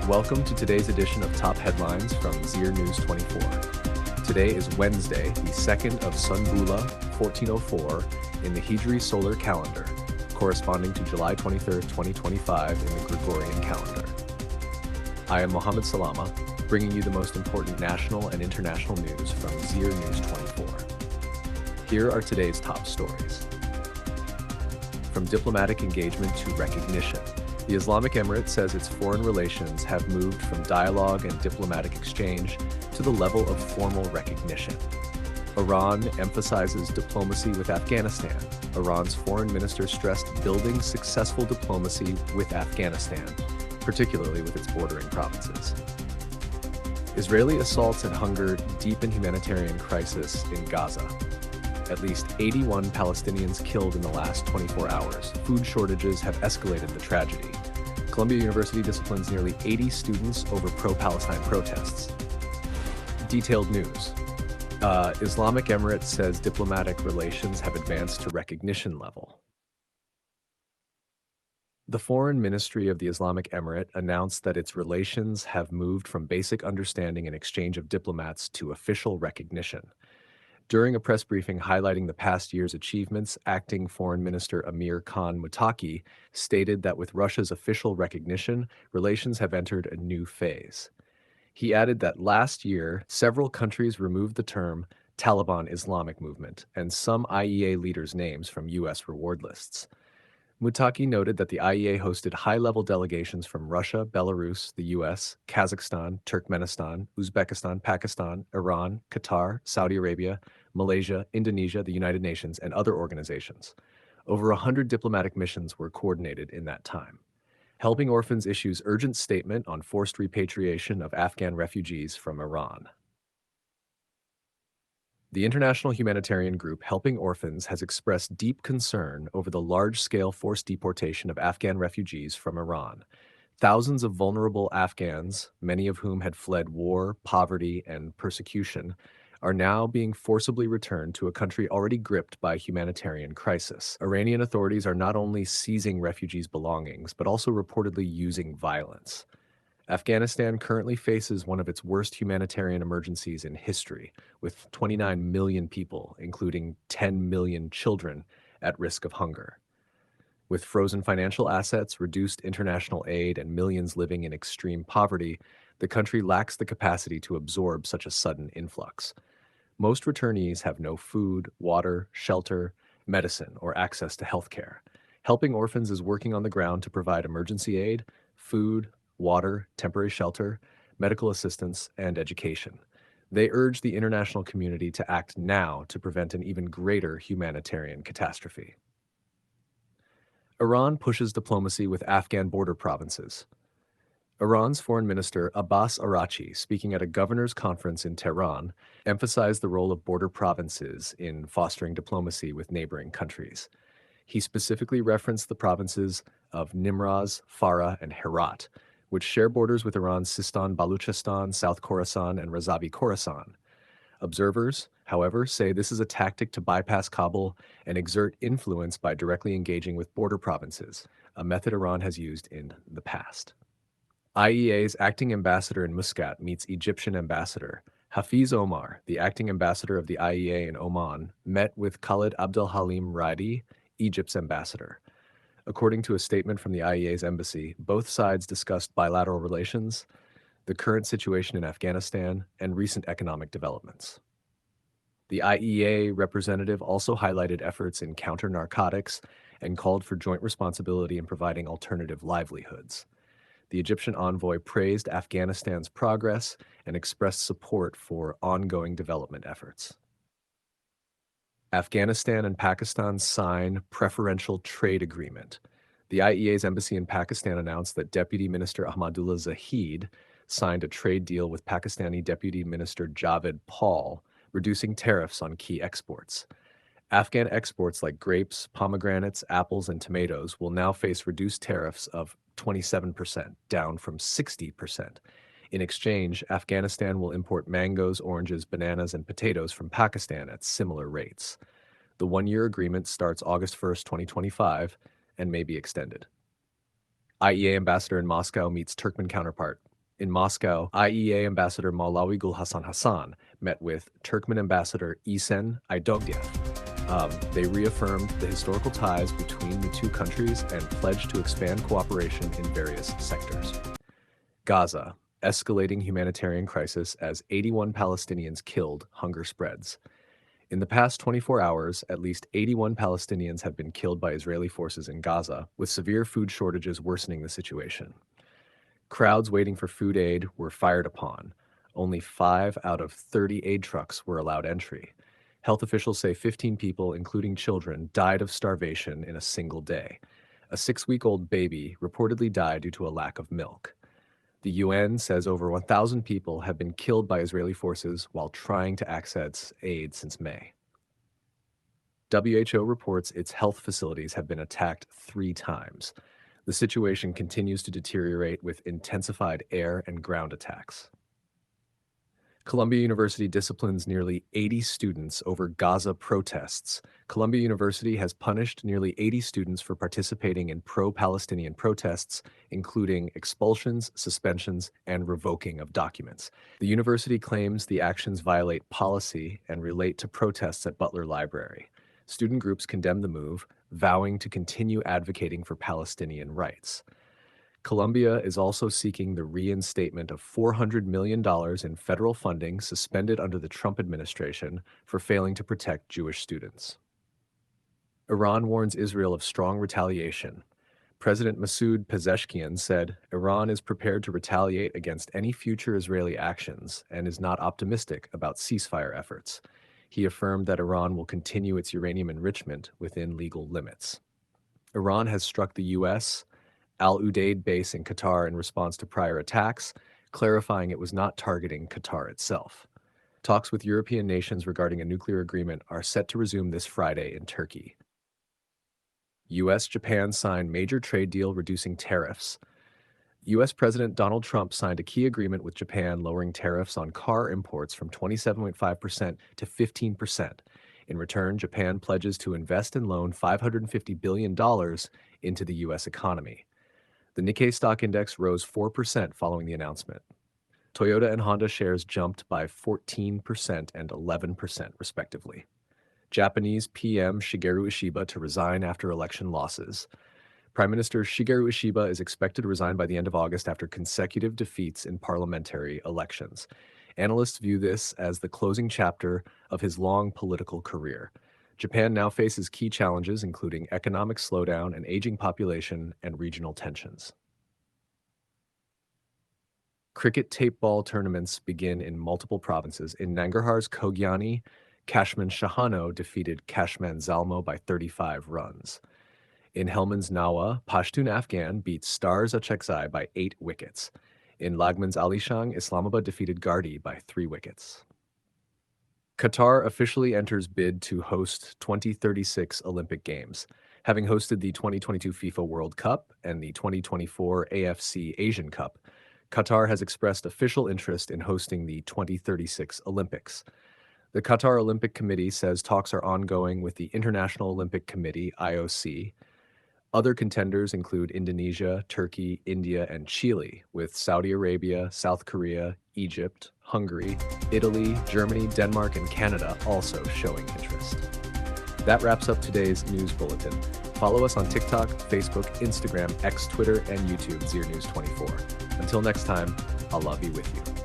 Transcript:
Welcome to today's edition of Top Headlines from Zir News 24. Today is Wednesday, the 2nd of Sunbula 1404 in the Hijri solar calendar, corresponding to July 23, 2025 in the Gregorian calendar. I am Mohammed Salama, bringing you the most important national and international news from Zir News 24. Here are today's top stories. From diplomatic engagement to recognition, the Islamic Emirate says its foreign relations have moved from dialogue and diplomatic exchange to the level of formal recognition. Iran emphasizes diplomacy with Afghanistan. Iran's foreign minister stressed building successful diplomacy with Afghanistan, particularly with its bordering provinces. Israeli assaults and hunger deepen humanitarian crisis in Gaza. At least 81 Palestinians killed in the last 24 hours. Food shortages have escalated the tragedy. Columbia University disciplines nearly 80 students over pro-Palestine protests. Detailed news. Islamic Emirate says diplomatic relations have advanced to recognition level. The Foreign Ministry of the Islamic Emirate announced that its relations have moved from basic understanding and exchange of diplomats to official recognition. During a press briefing highlighting the past year's achievements, Acting Foreign Minister Amir Khan Muttaqi stated that with Russia's official recognition, relations have entered a new phase. He added that last year, several countries removed the term Taliban Islamic Movement and some IEA leaders' names from U.S. reward lists. Muttaqi noted that the IEA hosted high-level delegations from Russia, Belarus, the U.S., Kazakhstan, Turkmenistan, Uzbekistan, Pakistan, Iran, Qatar, Saudi Arabia, Malaysia, Indonesia, the United Nations, and other organizations. Over 100 diplomatic missions were coordinated in that time. Helping Orphans issues urgent statement on forced repatriation of Afghan refugees from Iran. The international humanitarian group Helping Orphans has expressed deep concern over the large-scale forced deportation of Afghan refugees from Iran. Thousands of vulnerable Afghans, many of whom had fled war, poverty, and persecution, are now being forcibly returned to a country already gripped by humanitarian crisis. Iranian authorities are not only seizing refugees' belongings, but also reportedly using violence. Afghanistan currently faces one of its worst humanitarian emergencies in history, with 29 million people, including 10 million children, at risk of hunger. With frozen financial assets, reduced international aid, and millions living in extreme poverty, the country lacks the capacity to absorb such a sudden influx. Most returnees have no food, water, shelter, medicine, or access to health care. Helping Orphans is working on the ground to provide emergency aid, food, water, temporary shelter, medical assistance, and education. They urge the international community to act now to prevent an even greater humanitarian catastrophe. Iran pushes diplomacy with Afghan border provinces. Iran's Foreign Minister Abbas Araghchi, speaking at a governor's conference in Tehran, emphasized the role of border provinces in fostering diplomacy with neighboring countries. He specifically referenced the provinces of Nimraz, Farah, and Herat, which share borders with Iran's Sistan Baluchistan, South Khorasan, and Razavi Khorasan. Observers, however, say this is a tactic to bypass Kabul and exert influence by directly engaging with border provinces, a method Iran has used in the past. IEA's acting ambassador in Muscat meets Egyptian ambassador. Hafiz Omar, the acting ambassador of the IEA in Oman, met with Khalid Abdelhalim Raidi, Egypt's ambassador. According to a statement from the IEA's embassy, both sides discussed bilateral relations, the current situation in Afghanistan, and recent economic developments. The IEA representative also highlighted efforts in counter-narcotics and called for joint responsibility in providing alternative livelihoods. The Egyptian envoy praised Afghanistan's progress and expressed support for ongoing development efforts. Afghanistan and Pakistan sign preferential trade agreement. The IEA's embassy in Pakistan announced that Deputy Minister Ahmadullah Zahid signed a trade deal with Pakistani Deputy Minister Javed Paul, reducing tariffs on key exports. Afghan exports like grapes, pomegranates, apples, and tomatoes will now face reduced tariffs of 27%, down from 60%. In exchange, Afghanistan will import mangoes, oranges, bananas, and potatoes from Pakistan at similar rates. The one-year agreement starts August 1, 2025, and may be extended. IEA ambassador in Moscow meets Turkmen counterpart. In Moscow, IEA Ambassador Maulawi Gul Hassan Hassan met with Turkmen Ambassador Isen Aydogdiev. They reaffirmed the historical ties between the two countries and pledged to expand cooperation in various sectors. Gaza, escalating humanitarian crisis as 81 Palestinians killed, hunger spreads. In the past 24 hours, at least 81 Palestinians have been killed by Israeli forces in Gaza, with severe food shortages worsening the situation. Crowds waiting for food aid were fired upon. Only 5 out of 30 aid trucks were allowed entry. Health officials say 15 people, including children, died of starvation in a single day. A 6-week-old baby reportedly died due to a lack of milk. The UN says over 1,000 people have been killed by Israeli forces while trying to access aid since May. WHO reports its health facilities have been attacked 3 times. The situation continues to deteriorate with intensified air and ground attacks. Columbia University disciplines nearly 80 students over Gaza protests. Columbia University has punished nearly 80 students for participating in pro-Palestinian protests, including expulsions, suspensions, and revoking of documents. The university claims the actions violate policy and relate to protests at Butler Library. Student groups condemn the move, vowing to continue advocating for Palestinian rights. Columbia is also seeking the reinstatement of $400 million in federal funding suspended under the Trump administration for failing to protect Jewish students. Iran warns Israel of strong retaliation. President Masoud Pezeshkian said Iran is prepared to retaliate against any future Israeli actions and is not optimistic about ceasefire efforts. He affirmed that Iran will continue its uranium enrichment within legal limits. Iran has struck the U.S. Al Udeid base in Qatar in response to prior attacks, clarifying it was not targeting Qatar itself. Talks with European nations regarding a nuclear agreement are set to resume this Friday in Turkey. U.S.-Japan signed major trade deal reducing tariffs. U.S. President Donald Trump signed a key agreement with Japan lowering tariffs on car imports from 27.5% to 15%. In return, Japan pledges to invest and loan $550 billion into the U.S. economy. The Nikkei stock index rose 4% following the announcement. Toyota and Honda shares jumped by 14% and 11%, respectively. Japanese PM Shigeru Ishiba to resign after election losses. Prime Minister Shigeru Ishiba is expected to resign by the end of August after consecutive defeats in parliamentary elections. Analysts view this as the closing chapter of his long political career. Japan now faces key challenges, including economic slowdown, an aging population, and regional tensions. Cricket tape ball tournaments begin in multiple provinces. In Nangarhar's Kogiani, Kashman Shahano defeated Kashman Zalmo by 35 runs. In Helmand's Nawa, Pashtun Afghan beat Stars Achekzai by 8 wickets. In Lagman's Alishan, Islamabad defeated Gardi by 3 wickets. Qatar officially enters bid to host 2036 Olympic Games. Having hosted the 2022 FIFA World Cup and the 2024 AFC Asian Cup, Qatar has expressed official interest in hosting the 2036 Olympics. The Qatar Olympic Committee says talks are ongoing with the International Olympic Committee, IOC. Other contenders include Indonesia, Turkey, India, and Chile, with Saudi Arabia, South Korea, Egypt, Hungary, Italy, Germany, Denmark, and Canada also showing interest. That wraps up today's news bulletin. Follow us on TikTok, Facebook, Instagram, X, Twitter, and YouTube, Zir News 24. Until next time, Allah be with you.